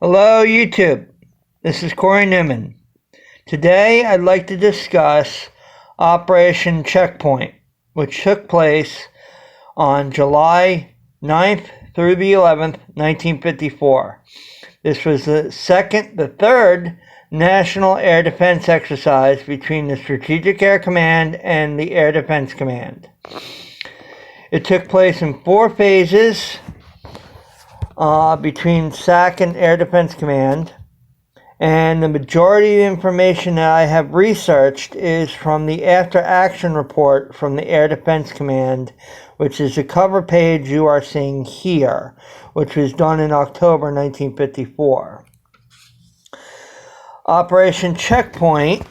Hello, YouTube. This is Corey Newman. Today, I'd like to discuss Operation Checkpoint, which took place on July 9th through the 11th, 1954. This was the third National Air Defense exercise between the Strategic Air Command and the Air Defense Command. It took place in 4 phases between SAC and Air Defense Command, and the majority of the information that I have researched is from the after action report from the Air Defense Command, which is the cover page you are seeing here, which was done in October 1954. Operation Checkpoint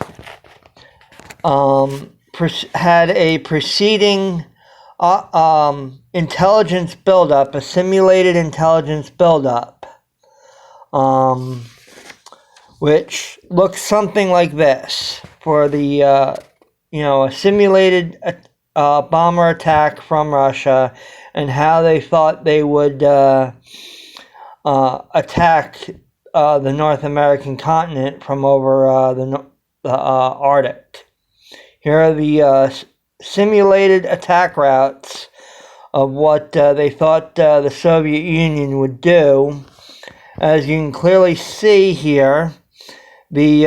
had a preceding intelligence buildup, a simulated intelligence buildup, which looks something like this for the, a simulated bomber attack from Russia and how they thought they would attack the North American continent from over the Arctic. Here are the simulated attack routes of what they thought the Soviet Union would do. As you can clearly see here, the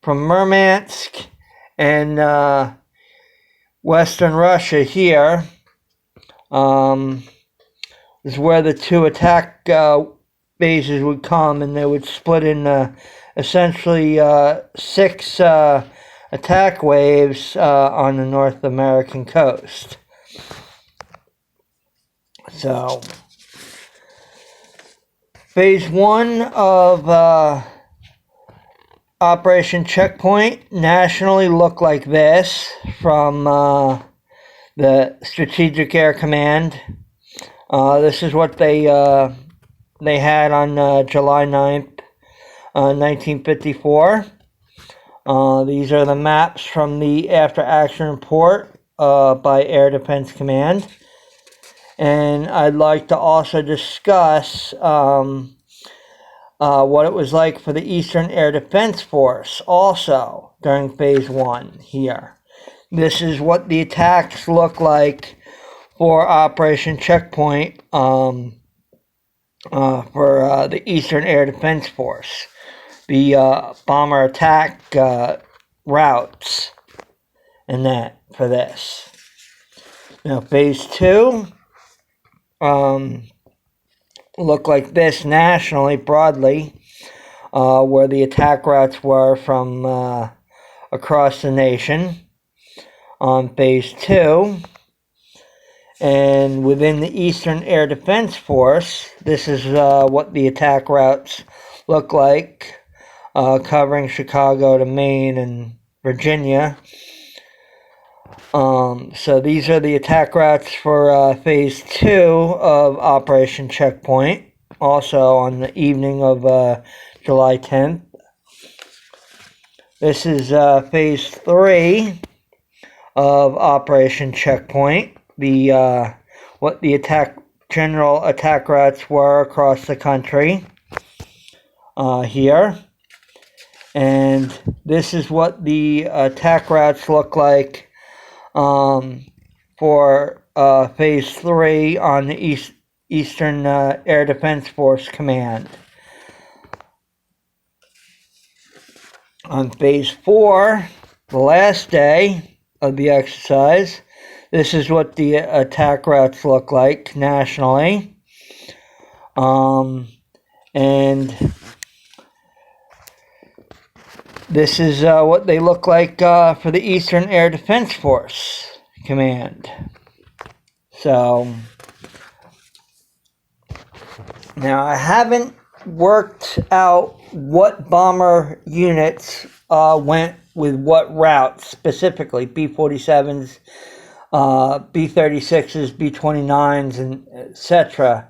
from Murmansk and Western Russia here is where the 2 attack bases would come, and they would split in essentially 6 attack waves on the North American coast. So, Phase 1 of Operation Checkpoint nationally looked like this from the Strategic Air Command. This is what they had on July 9th, 1954. These are the maps from the after action report by Air Defense Command. And I'd like to also discuss what it was like for the Eastern Air Defense Force also during Phase 1 here. This is what the attacks look like for Operation Checkpoint for the Eastern Air Defense Force. The bomber attack routes and that for this. Now Phase 2 look like this nationally, broadly, where the attack routes were from across the nation on Phase 2. And within the Eastern Air Defense Force, this is what the attack routes look like, covering Chicago to Maine and Virginia. So these are the attack routes for Phase 2 of Operation Checkpoint, also on the evening of July 10th. This is Phase 3 of Operation Checkpoint, what the general attack routes were across the country here. And this is what the attack routes look like for Phase 3 on the Eastern Air Defense Force Command. On Phase 4, the last day of the exercise, this is what the attack routes look like nationally. And this is what they look like for the Eastern Air Defense Force Command. So, now I haven't worked out what bomber units went with what routes specifically, B-47s, B-36s, B-29s, and etc.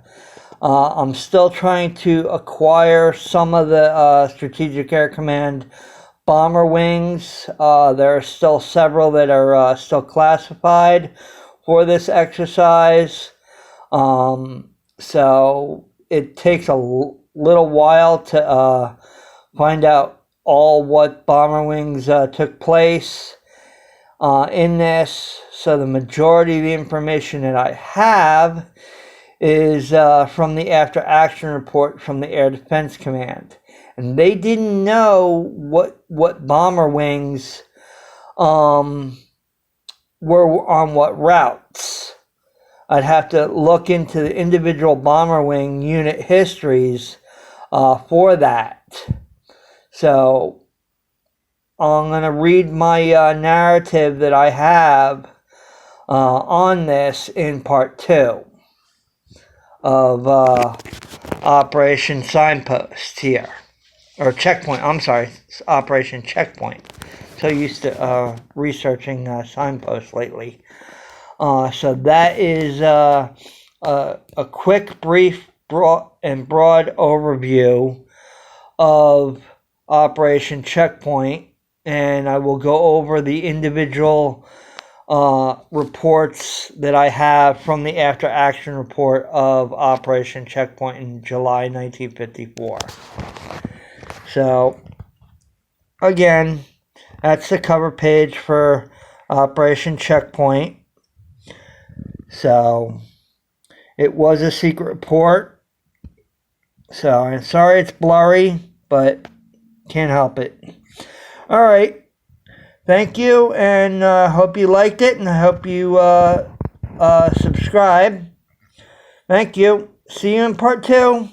I'm still trying to acquire some of the Strategic Air Command bomber wings. There are still several that are still classified for this exercise. So it takes a little while to find out all what bomber wings took place in this. So the majority of the information that I have is from the after action report from the Air Defense Command. And they didn't know what bomber wings were on what routes. I'd have to look into the individual bomber wing unit histories for that. So I'm going to read my narrative that I have on this in part 2 of Operation Signpost here. Or Checkpoint, I'm sorry, Operation Checkpoint. So used to researching Signpost lately. So that is a quick, brief, broad overview of Operation Checkpoint, and I will go over the individual reports that I have from the after action report of Operation Checkpoint in July 1954. So again, that's the cover page for Operation Checkpoint. So it was a secret report. So I'm sorry it's blurry, but can't help it. All right. Thank you, and hope you liked it, and I hope you subscribe. Thank you. See you in part 2.